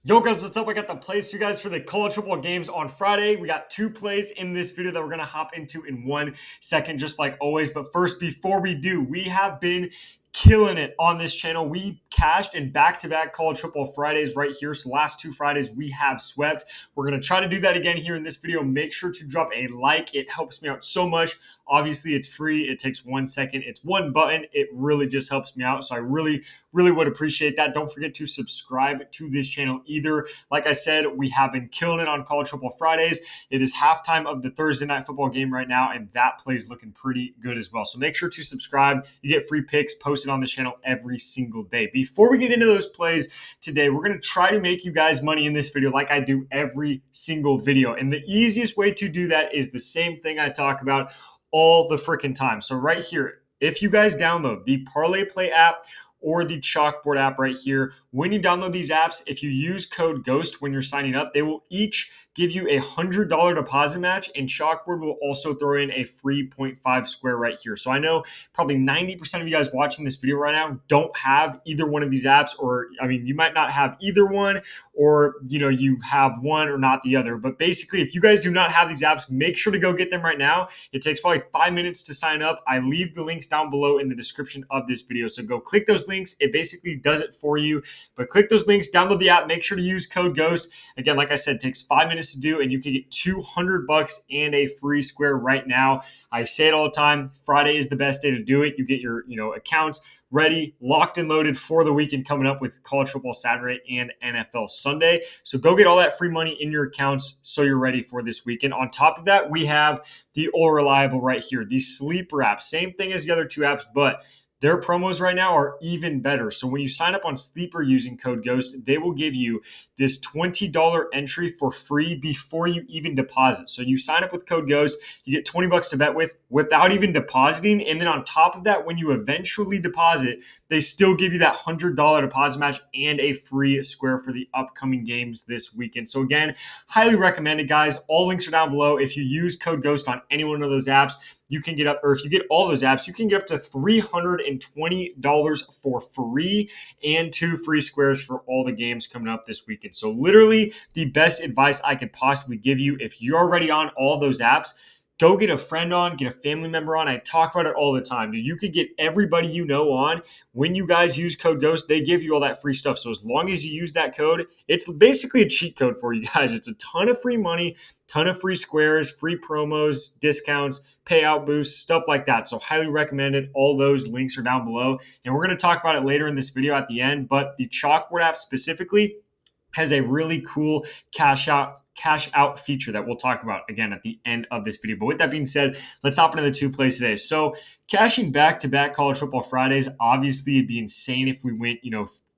Yo guys, what's up? I got the plays for you guys for the college football games on Friday. We got two plays in this video that we're going to hop into in 1 second, just like always. But first, before we do, we have been killing it on this channel. We cashed in back-to-back college football Fridays right here. So last two Fridays we have swept. We're going to try to do that again here in this video. Make sure to drop a like. It helps me out so much. Obviously, it's free. It takes 1 second. It's one button. It really just helps me out. So I really would appreciate that. Don't forget to subscribe to this channel either. Like I said, we have been killing it on college football Fridays. It is halftime of the Thursday night football game right now, and that play is looking pretty good as well. So make sure to subscribe. You get free picks posted on the channel every single day. Before we get into those plays today, we're going to try to make you guys money in this video like I do every single video. And the easiest way to do that is the same thing I talk about all the freaking time. So right here, if you guys download the Parlay Play app or the Chalkboard app right here, when you download these apps, if you use code GHOST when you're signing up, they will each give you a $100 deposit match, and Chalkboard will also throw in a free 0.5 square right here. So I know probably 90% of you guys watching this video right now don't have either one of these apps, or you might not have either one, or you have one or not the other. But basically, if you guys do not have these apps, make sure to go get them right now. It takes probably 5 minutes to sign up. I leave the links down below in the description of this video. So go click those links. It basically does it for you. But click those links, download the app, make sure to use code GHOST. Again, like I said, it takes 5 minutes to do, and you can get $200 and a free square right now. I say it all the time. Friday is the best day to do it. You get your accounts ready, locked and loaded for the weekend coming up with college football Saturday and NFL Sunday. So go get all that free money in your accounts so you're ready for this weekend. On top of that, we have the All Reliable right here, the Sleeper app. Same thing as the other two apps, but their promos right now are even better. So when you sign up on Sleeper using code GHOST, they will give you this $20 entry for free before you even deposit. So you sign up with code GHOST, you get $20 to bet with without even depositing. And then on top of that, when you eventually deposit, they still give you that $100 deposit match and a free square for the upcoming games this weekend. So again, highly recommended, guys. All links are down below. If you use code GHOST on any one of those apps, you can get up, or if you get all those apps, you can get up to $320 for free and 2 free squares for all the games coming up this weekend. So literally the best advice I could possibly give you. If you're already on all those apps, go get a friend on, get a family member on. I talk about it all the time. Dude, you could get everybody you know on. When you guys use code GHOST, they give you all that free stuff. So as long as you use that code, it's basically a cheat code for you guys. It's a ton of free money, ton of free squares, free promos, discounts, payout boosts, stuff like that. So highly recommended. All those links are down below. And we're going to talk about it later in this video at the end. But the Chalkboard app specifically has a really cool cash out feature that we'll talk about again at the end of this video. But with that being said, let's hop into the two plays today. So cashing back-to-back college football Fridays, obviously it'd be insane if we went,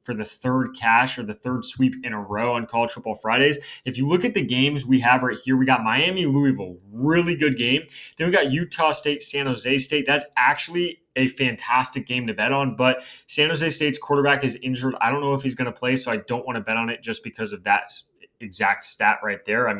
for the third cash or the third sweep in a row on college football Fridays. If you look at the games we have right here, we got Miami, Louisville, really good game. Then we got Utah State, San Jose State. That's actually a fantastic game to bet on, but San Jose State's quarterback is injured. I don't know if he's going to play, so I don't want to bet on it just because of that exact stat right there.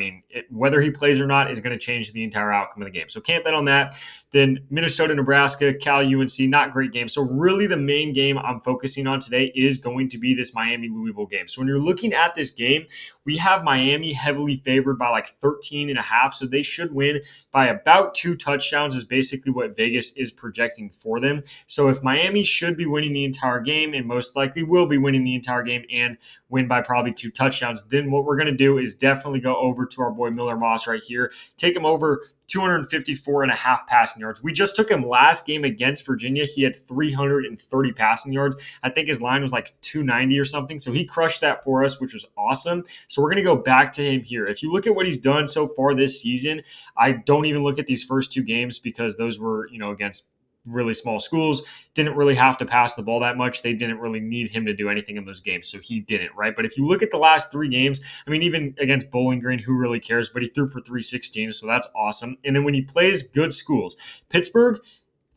Whether he plays or not is going to change the entire outcome of the game. So can't bet on that. Then Minnesota, Nebraska, Cal, UNC, not great game. So really the main game I'm focusing on today is going to be this Miami Louisville game. So when you're looking at this game, we have Miami heavily favored by like 13.5. So they should win by about 2 touchdowns is basically what Vegas is projecting for them. So if Miami should be winning the entire game, and most likely will be winning the entire game and win by probably 2 touchdowns, then what we're going to do is definitely go over to our boy Miller Moss right here, take him over 254.5 passing yards. We just took him last game against Virginia. He had 330 passing yards. I think his line was like 290 or something. So he crushed that for us, which was awesome. So we're going to go back to him here. If you look at what he's done so far this season, I don't even look at these first 2 games because those were, against really small schools, didn't really have to pass the ball that much. They didn't really need him to do anything in those games, so he didn't, right? But if you look at the last 3 games, even against Bowling Green, who really cares? But he threw for 316, so that's awesome. And then when he plays good schools, Pittsburgh,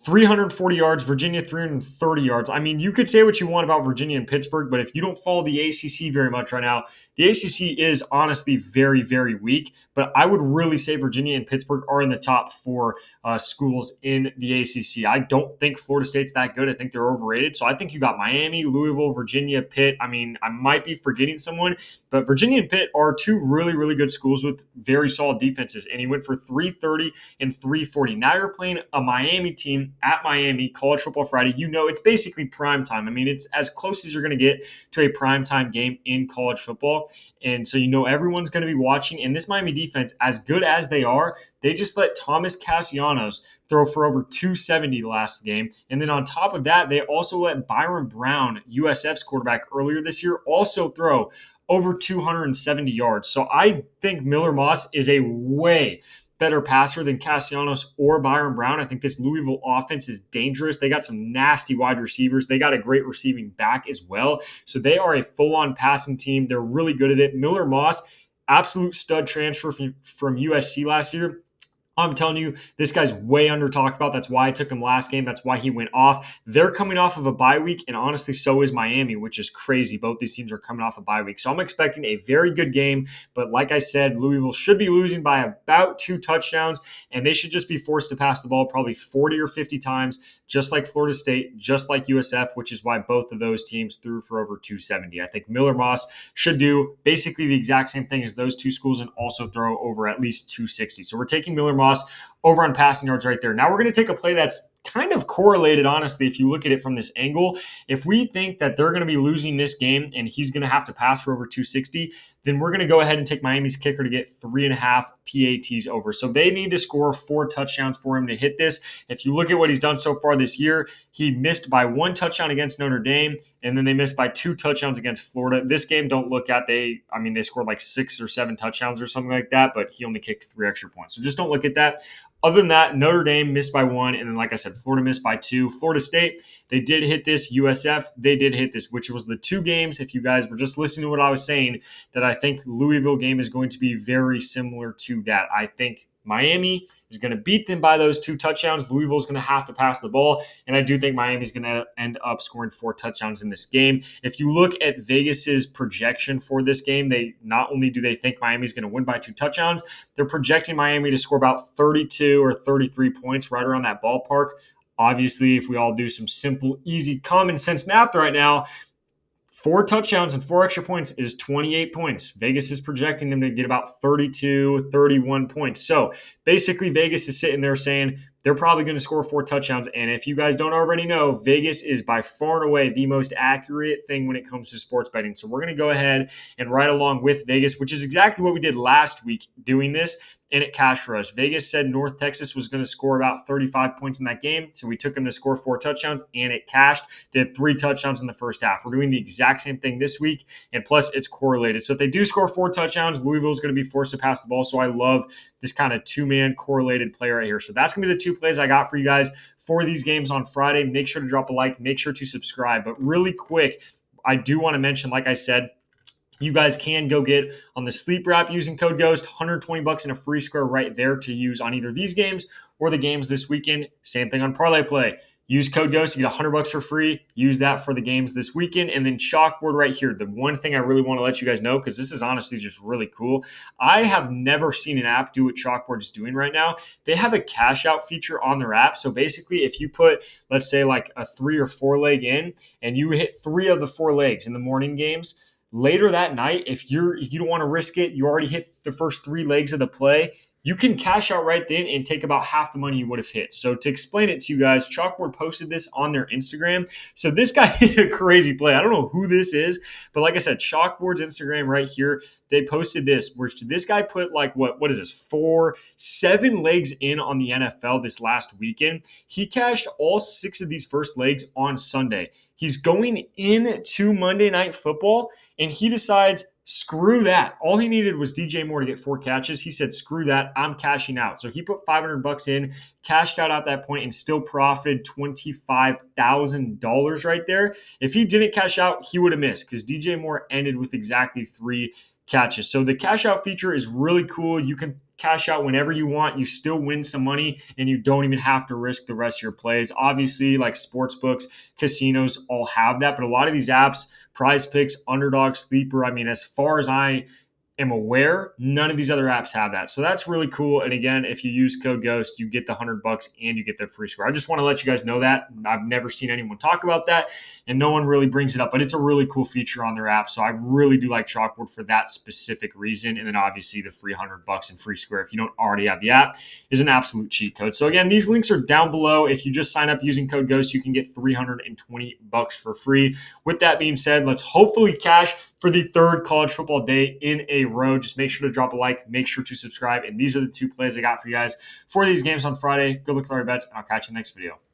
340 yards, Virginia 330 yards. You could say what you want about Virginia and Pittsburgh, but if you don't follow the ACC very much right now, The ACC is honestly very, very weak, but I would really say Virginia and Pittsburgh are in the top four schools in the ACC. I don't think Florida State's that good. I think they're overrated. So I think you got Miami, Louisville, Virginia, Pitt. I mean, I might be forgetting someone, but Virginia and Pitt are two really, really good schools with very solid defenses. And he went for 330 and 340. Now you're playing a Miami team at Miami, College Football Friday. You know, it's basically prime time. I mean, it's as close as you're going to get to a primetime game in college football. And so, you know, everyone's going to be watching. And this Miami defense, as good as they are, they just let Thomas Castellanos throw for over 270 last game. And then on top of that, they also let Byron Brown, USF's quarterback earlier this year, also throw over 270 yards. So I think Miller Moss is a way better passer than Castellanos or Byron Brown. I think this Louisville offense is dangerous. They got some nasty wide receivers. They got a great receiving back as well. So they are a full-on passing team. They're really good at it. Miller Moss, absolute stud transfer from USC last year. I'm telling you, this guy's way under talked about. That's why I took him last game. That's why he went off. They're coming off of a bye week, and honestly, so is Miami, which is crazy. Both these teams are coming off a bye week. So I'm expecting a very good game. But like I said, Louisville should be losing by about 2 touchdowns, and they should just be forced to pass the ball probably 40 or 50 times, just like Florida State, just like USF, which is why both of those teams threw for over 270. I think Miller Moss should do basically the exact same thing as those two schools and also throw over at least 260. So we're taking Miller Moss over on passing yards right there. Now we're going to take a play that's kind of correlated, honestly, if you look at it from this angle. If we think that they're going to be losing this game and he's going to have to pass for over 260, then we're going to go ahead and take Miami's kicker to get 3.5 PATs over. So they need to score 4 touchdowns for him to hit this. If you look at what he's done so far this year, he missed by 1 touchdown against Notre Dame, and then they missed by 2 touchdowns against Florida. This game, don't look at. They scored like 6 or 7 touchdowns or something like that, but he only kicked 3 extra points. So just don't look at that. Other than that, Notre Dame missed by 1, and then like I said, Florida missed by 2. Florida State, they did hit this. USF, they did hit this, which was the 2 games, if you guys were just listening to what I was saying, that I think Louisville game is going to be very similar to that. I think Miami is going to beat them by those 2 touchdowns. Louisville is going to have to pass the ball, and I do think Miami is going to end up scoring 4 touchdowns in this game. If you look at Vegas's projection for this game, they not only do they think Miami is going to win by 2 touchdowns, they're projecting Miami to score about 32 or 33 points, right around that ballpark. Obviously, if we all do some simple, easy, common sense math right now, 4 touchdowns and 4 extra points is 28 points. Vegas is projecting them to get about 32, 31 points. So basically, Vegas is sitting there saying they're probably going to score 4 touchdowns. And if you guys don't already know, Vegas is by far and away the most accurate thing when it comes to sports betting. So we're going to go ahead and ride along with Vegas, which is exactly what we did last week doing this. And it cashed for us. Vegas said North Texas was going to score about 35 points in that game. So we took them to score 4 touchdowns, and it cashed. They had 3 touchdowns in the first half. We're doing the exact same thing this week, and plus it's correlated. So if they do score 4 touchdowns, Louisville is going to be forced to pass the ball. So I love this kind of 2-man correlated play right here. So that's going to be the 2 plays I got for you guys for these games on Friday. Make sure to drop a like. Make sure to subscribe. But really quick, I do want to mention, like I said, you guys can go get on the Sleeper app using code GHOST, $120 in a free square right there to use on either these games or the games this weekend. Same thing on Parlay Play. Use code GHOST, you get $100 for free. Use that for the games this weekend. And then Chalkboard right here. The one thing I really want to let you guys know, because this is honestly just really cool. I have never seen an app do what Chalkboard is doing right now. They have a cash out feature on their app. So basically, if you put, let's say like a 3 or 4 leg in, and you hit 3 of the 4 legs in the morning games, later that night, if you don't want to risk it, you already hit the first 3 legs of the play, you can cash out right then and take about half the money you would have hit. So to explain it to you guys, Chalkboard posted this on their Instagram. So this guy hit a crazy play. I don't know who this is, but like I said, Chalkboard's Instagram right here, they posted this, where this guy put like, what is this, 7 legs in on the NFL this last weekend. He cashed all 6 of these first legs on Sunday. He's going into Monday Night Football, and he decides, screw that. All he needed was DJ Moore to get 4 catches. He said, screw that, I'm cashing out. So he put $500 in, cashed out at that point, and still profited $25,000 right there. If he didn't cash out, he would have missed, because DJ Moore ended with exactly 3 catches. So the cash out feature is really cool. You can cash out whenever you want. You still win some money, and you don't even have to risk the rest of your plays. Obviously, like sports books, casinos all have that, but a lot of these apps Prizepicks, Underdog, Sleeper. I mean, as far as I am aware, none of these other apps have that. So that's really cool. And again, if you use code GHOST, you get the $100 and you get the free score. I just want to let you guys know that. I've never seen anyone talk about that and no one really brings it up, but it's a really cool feature on their app. So I really do like Chalkboard for that specific reason. And then obviously the free $100 and free square, if you don't already have the app, is an absolute cheat code. So again, these links are down below. If you just sign up using code GHOST, you can get $320 for free. With that being said, let's hopefully cash for the third college football day in a row. Just make sure to drop a like, make sure to subscribe. And these are the two plays I got for you guys for these games on Friday. Good luck with all your bets, and I'll catch you in the next video.